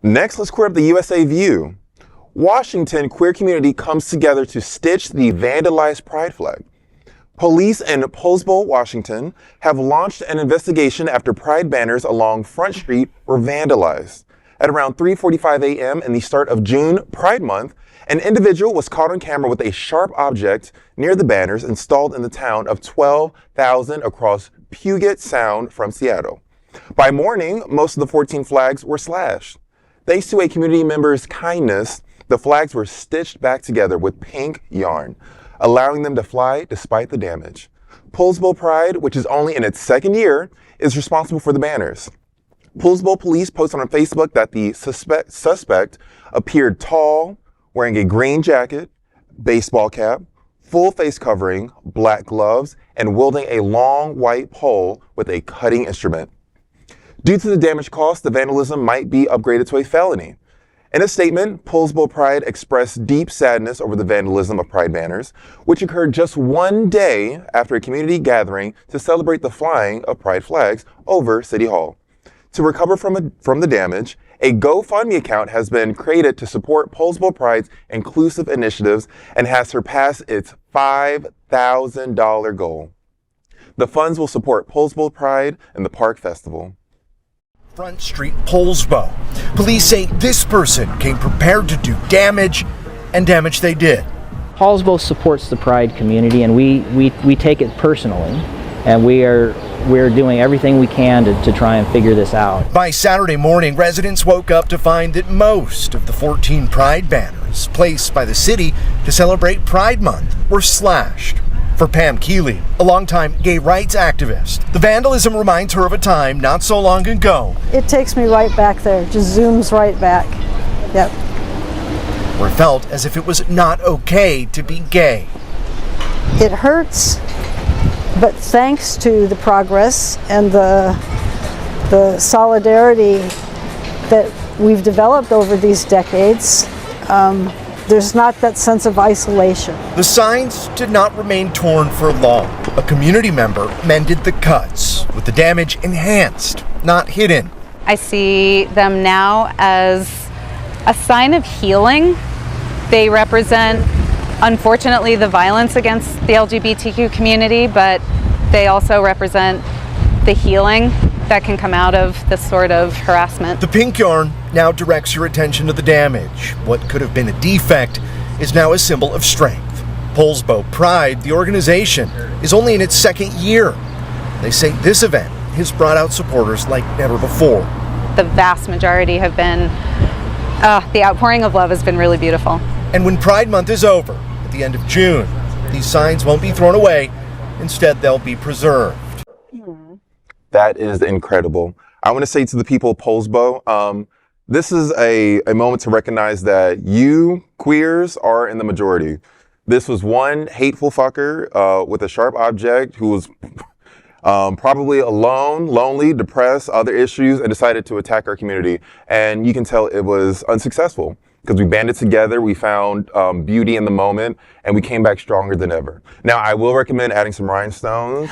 Next, let's queer up the USA View. Washington queer community comes together to stitch the vandalized pride flag. Police in Poulsbo, Washington, have launched an investigation after pride banners along Front Street were vandalized. At around 3:45 a.m. in the start of June Pride Month, an individual was caught on camera with a sharp object near the banners installed in the town of 12,000 across Puget Sound from Seattle. By morning, most of the 14 flags were slashed. Thanks to a community member's kindness, the flags were stitched back together with pink yarn, allowing them to fly despite the damage. Poulsbo Pride, which is only in its second year, is responsible for the banners. Poulsbo police posted on Facebook that the suspect appeared tall, wearing a green jacket, baseball cap, full face covering, black gloves, and wielding a long white pole with a cutting instrument. Due to the damage caused, the vandalism might be upgraded to a felony. In a statement, Poulsbo Pride expressed deep sadness over the vandalism of Pride banners, which occurred just one day after a community gathering to celebrate the flying of Pride flags over City Hall. To recover from the damage, a GoFundMe account has been created to support Poulsbo Pride's inclusive initiatives and has surpassed its $5,000 goal. The funds will support Poulsbo Pride and the Park Festival. Front Street, Poulsbo. Police say this person came prepared to do damage, and damage they did. Poulsbo supports the Pride community, and we take it personally, and we're doing everything we can to try and figure this out. By Saturday morning, residents woke up to find that most of the 14 Pride banners placed by the city to celebrate Pride Month were slashed. For Pam Keeley, a longtime gay rights activist, the vandalism reminds her of a time not so long ago. It takes me right back there, just zooms right back. Yep. Where it felt as if it was not okay to be gay. It hurts, but thanks to the progress and the solidarity that we've developed over these decades, there's not that sense of isolation. The signs did not remain torn for long. A community member mended the cuts, with the damage enhanced, not hidden. I see them now as a sign of healing. They represent, unfortunately, the violence against the LGBTQ community, but they also represent the healing that can come out of this sort of harassment. The pink yarn now directs your attention to the damage. What could have been a defect is now a symbol of strength. Poulsbo Pride, the organization, is only in its second year. They say this event has brought out supporters like never before. The vast majority have been, the outpouring of love has been really beautiful. And when Pride Month is over, at the end of June, these signs won't be thrown away. Instead, they'll be preserved. That is incredible. I want to say to the people of Poulsbo, this is a moment to recognize that you queers are in the majority. This was one hateful fucker with a sharp object who was probably alone, lonely, depressed, other issues, and decided to attack our community. And you can tell it was unsuccessful because we banded together, we found beauty in the moment, and we came back stronger than ever. Now, I will recommend adding some rhinestones.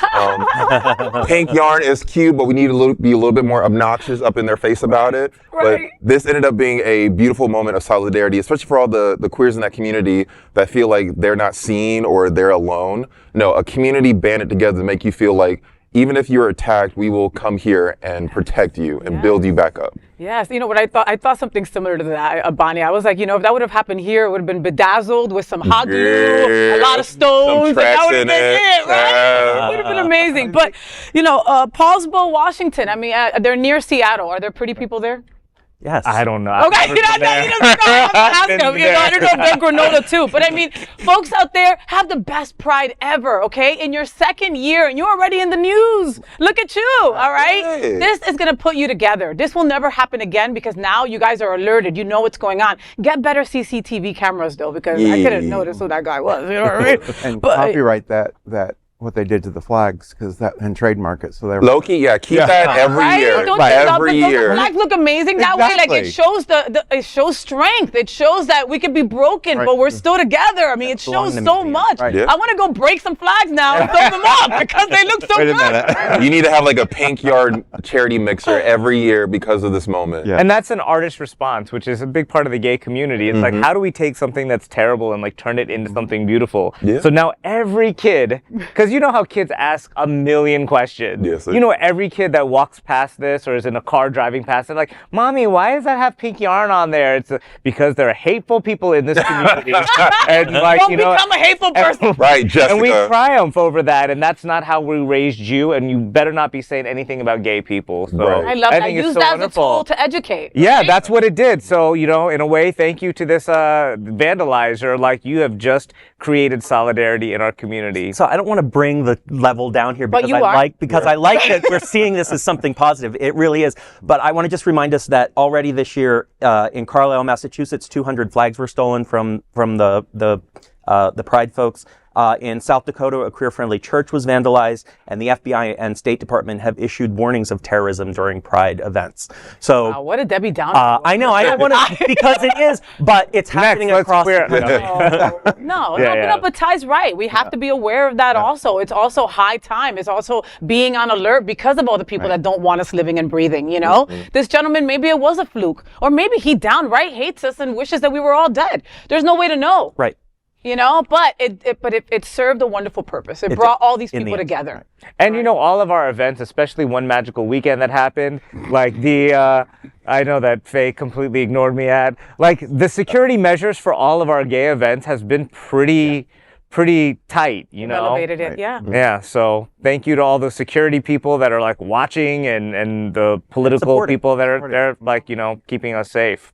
Pink yarn is cute, but we need to be a little bit more obnoxious up in their face about it. Right. But this ended up being a beautiful moment of solidarity, especially for all the queers in that community that feel like they're not seen or they're alone. No, a community banded together to make you feel like even if you're attacked, we will come here and protect you and build you back up. Yes, you know what I thought something similar to that, Bonnie. I was like, if that would have happened here, it would have been bedazzled with some hot glue, a lot of stones. That would have been it, right? It would have been amazing. But, Poulsbo, Washington, I mean, they're near Seattle. Are there pretty people there? Yes. I don't know. Okay, I don't know if they're granola too, but I mean, folks out there have the best Pride ever, okay? In your second year, and you're already in the news. Look at you, all right? Hey. This is gonna put you together. This will never happen again because now you guys are alerted. You know what's going on. Get better CCTV cameras though, because I couldn't notice who that guy was. You know what I mean? And copyright that what they did to the flags and trademark it. So they're Loki, yeah, keep that every Right? year. Don't Every year. The flags look amazing that way. Like it shows it shows strength. It shows that we can be broken, but we're still together. I mean, it shows so much. Right. Yeah. I want to go break some flags now and throw them up because they look so good. You need to have like a pink yard charity mixer every year because of this moment. Yeah. And that's an artist response, which is a big part of the gay community. It's like, how do we take something that's terrible and like turn it into something beautiful? Yeah. So now every kid, because you know how kids ask a million questions. Yes, You know, every kid that walks past this or is in a car driving past it, like, Mommy, why does that have pink yarn on there? It's because there are hateful people in this community. And like, Don't you know, become a hateful person. Right, Jessica. and we triumph over that, and that's not how we raised you, and you better not be saying anything about gay people. So Right. I love that. think it's Use so that wonderful. as a tool to educate. Yeah, that's what it did. So, you know, in a way, thank you to this vandalizer. Like, you have just created solidarity in our community. So I don't want to bring the level down here But because you I are. like that we're seeing this as something positive. It really is. But I want to just remind us that already this year in Carlisle, Massachusetts, 200 flags were stolen from the Pride folks. In South Dakota, a queer-friendly church was vandalized, and the FBI and State Department have issued warnings of terrorism during Pride events. So Wow, what a Debbie Downer. I know I don't want to because it is, but it's happening let's across queer- the country. No, Yeah, but Ty's right. We have to be aware of that also. It's also high time. It's also being on alert because of all the people that don't want us living and breathing, you know? This gentleman, maybe it was a fluke, or maybe he downright hates us and wishes that we were all dead. There's no way to know. Right. You know, but it served a wonderful purpose. It brought all these people together. And you know, all of our events, especially one magical weekend that happened, like I know that Faye completely ignored me at, like the security measures for all of our gay events has been pretty tight, you know? Elevated it, yeah. Yeah, so thank you to all the security people that are like watching and the political people that are there, like, you know, keeping us safe.